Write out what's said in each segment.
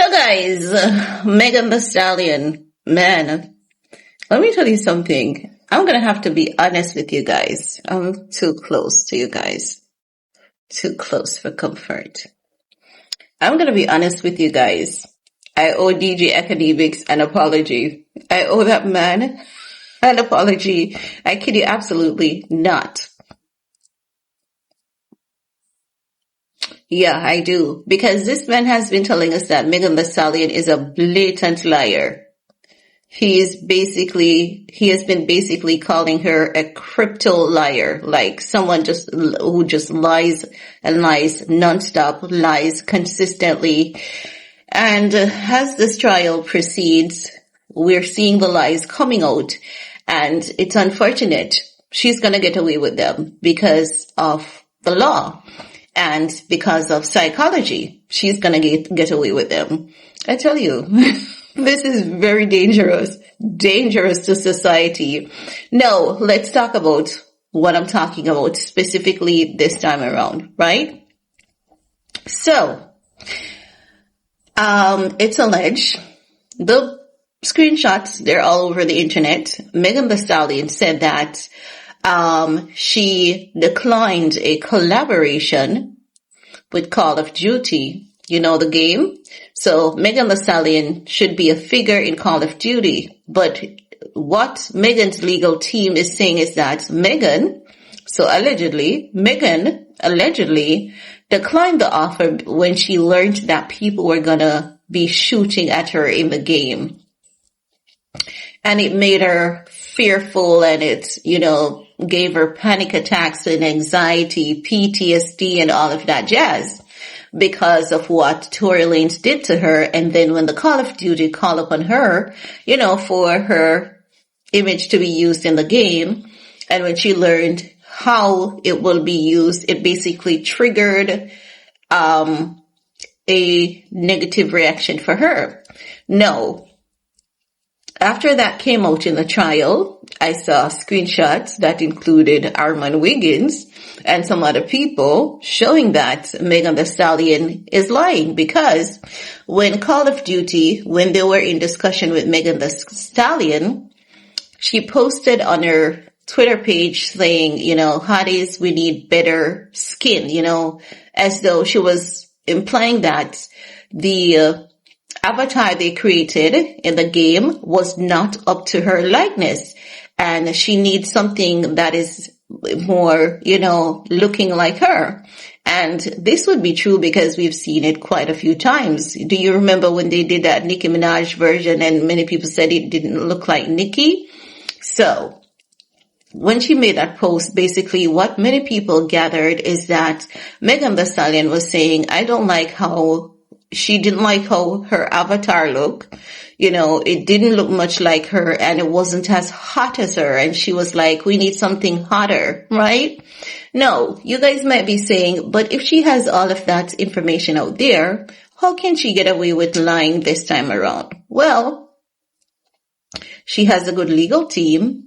So guys, Megan Thee Stallion, man, let me tell you something. I'm gonna have to be honest with you guys. I'm too close to you guys. Too close for comfort. I'm gonna be honest with you guys. I owe DJ Academics an apology. I owe that man an apology. I kid you absolutely not. Yeah, I do. Because this man has been telling us that Megan Thee Stallion is a blatant liar. He has been basically calling her a crypto liar, like someone who just lies and lies nonstop, lies consistently. And as this trial proceeds, we're seeing the lies coming out, and it's unfortunate. She's gonna get away with them because of the law and because of psychology. She's gonna get away with them. I tell you. This is very dangerous to society. No, let's talk about what I'm talking about specifically this time around, right? So, it's alleged, the screenshots, they're all over the internet. Megan Thee Stallion said that, she declined a collaboration with Call of Duty. You know the game? So Megan Thee Stallion should be a figure in Call of Duty. But what Megan's legal team is saying is that Megan allegedly declined the offer when she learned that people were gonna be shooting at her in the game. And it made her fearful, and it, gave her panic attacks and anxiety, PTSD and all of that jazz, because of what Tory Lanez did to her. And then when the Call of Duty called upon her, for her image to be used in the game, and when she learned how it will be used, it basically triggered a negative reaction for her. No. After that came out in the trial, I saw screenshots that included Armand Wiggins and some other people showing that Megan Thee Stallion is lying, because when Call of Duty, when they were in discussion with Megan Thee Stallion, she posted on her Twitter page saying, hotties, we need better skin, as though she was implying that the avatar they created in the game was not up to her likeness, and she needs something that is more, looking like her. And this would be true because we've seen it quite a few times. Do you remember when they did that Nicki Minaj version and many people said it didn't look like Nicki? So when she made that post, basically what many people gathered is that Megan Thee Stallion was saying, she didn't like how her avatar looked. It didn't look much like her, and it wasn't as hot as her. And she was like, we need something hotter, right? No, you guys might be saying, but if she has all of that information out there, how can she get away with lying this time around? Well, she has a good legal team.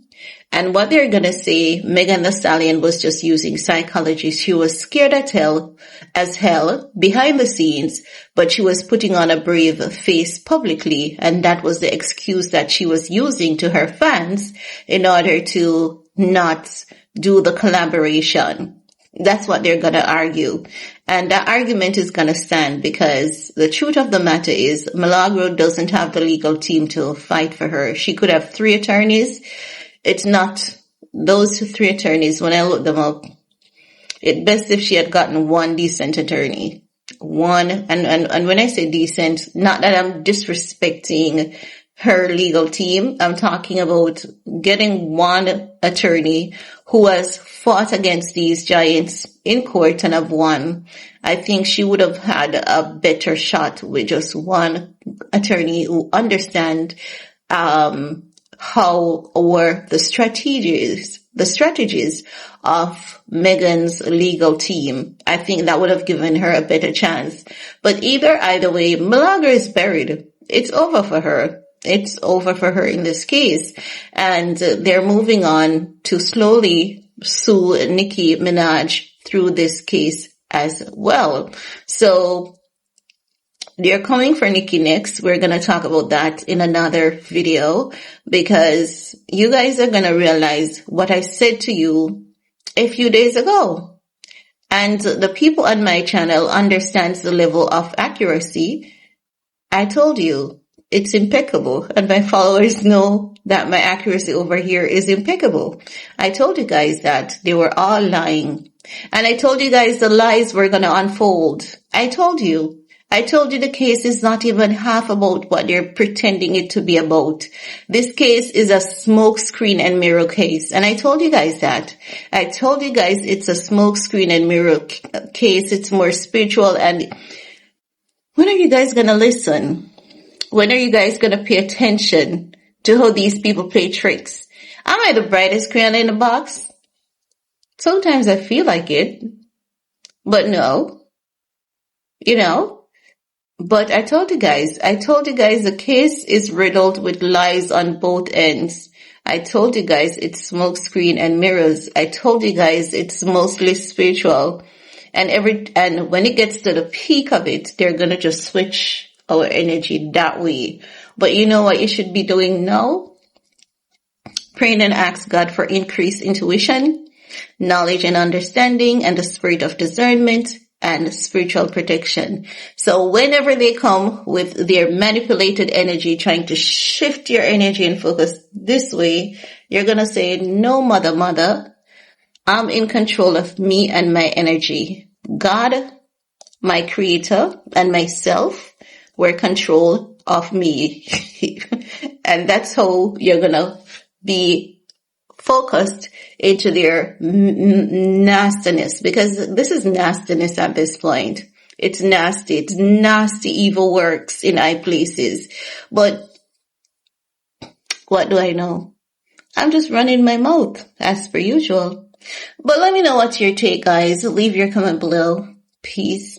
And what they're gonna say, Megan Thee Stallion was just using psychology. She was scared as hell behind the scenes, but she was putting on a brave face publicly, and that was the excuse that she was using to her fans in order to not do the collaboration. That's what they're gonna argue. And that argument is gonna stand, because the truth of the matter is Milagro doesn't have the legal team to fight for her. She could have 3 attorneys. It's not those 3 attorneys. When I looked them up, it's best if she had gotten 1 decent attorney. One, and when I say decent, not that I'm disrespecting her legal team. I'm talking about getting 1 attorney who has fought against these giants in court and have won. I think she would have had a better shot with just 1 attorney who understand, how, or the strategies of Megan's legal team. I think that would have given her a better chance. But either way, Milagro is buried. It's over for her. It's over for her in this case. And they're moving on to slowly sue Nicki Minaj through this case as well. So they're coming for Nikki next. We're going to talk about that in another video because you guys are going to realize what I said to you a few days ago. And the people on my channel understands the level of accuracy. I told you it's impeccable, and my followers know that my accuracy over here is impeccable. I told you guys that they were all lying. And I told you guys the lies were going to unfold. I told you the case is not even half about what they're pretending it to be about. This case is a smoke screen and mirror case. And I told you guys that. I told you guys it's a smoke screen and mirror case. It's more spiritual. And when are you guys going to listen? When are you guys going to pay attention to how these people play tricks? Am I the brightest crayon in the box? Sometimes I feel like it, but no, but I told you guys the case is riddled with lies on both ends. I told you guys it's smoke screen and mirrors. I told you guys it's mostly spiritual, and when it gets to the peak of it, they're going to just switch our energy that way. But you know what you should be doing now? Praying and ask God for increased intuition, knowledge and understanding, and the spirit of discernment and spiritual protection. So whenever they come with their manipulated energy, trying to shift your energy and focus this way, you're going to say, no, mother, I'm in control of me and my energy. God, my creator, and myself were control of me. And that's how you're going to be focused into their nastiness, because this is nastiness at this point. It's nasty. It's nasty evil works in high places. But what do I know? I'm just running my mouth as per usual. But let me know what's your take, guys. Leave your comment below. Peace.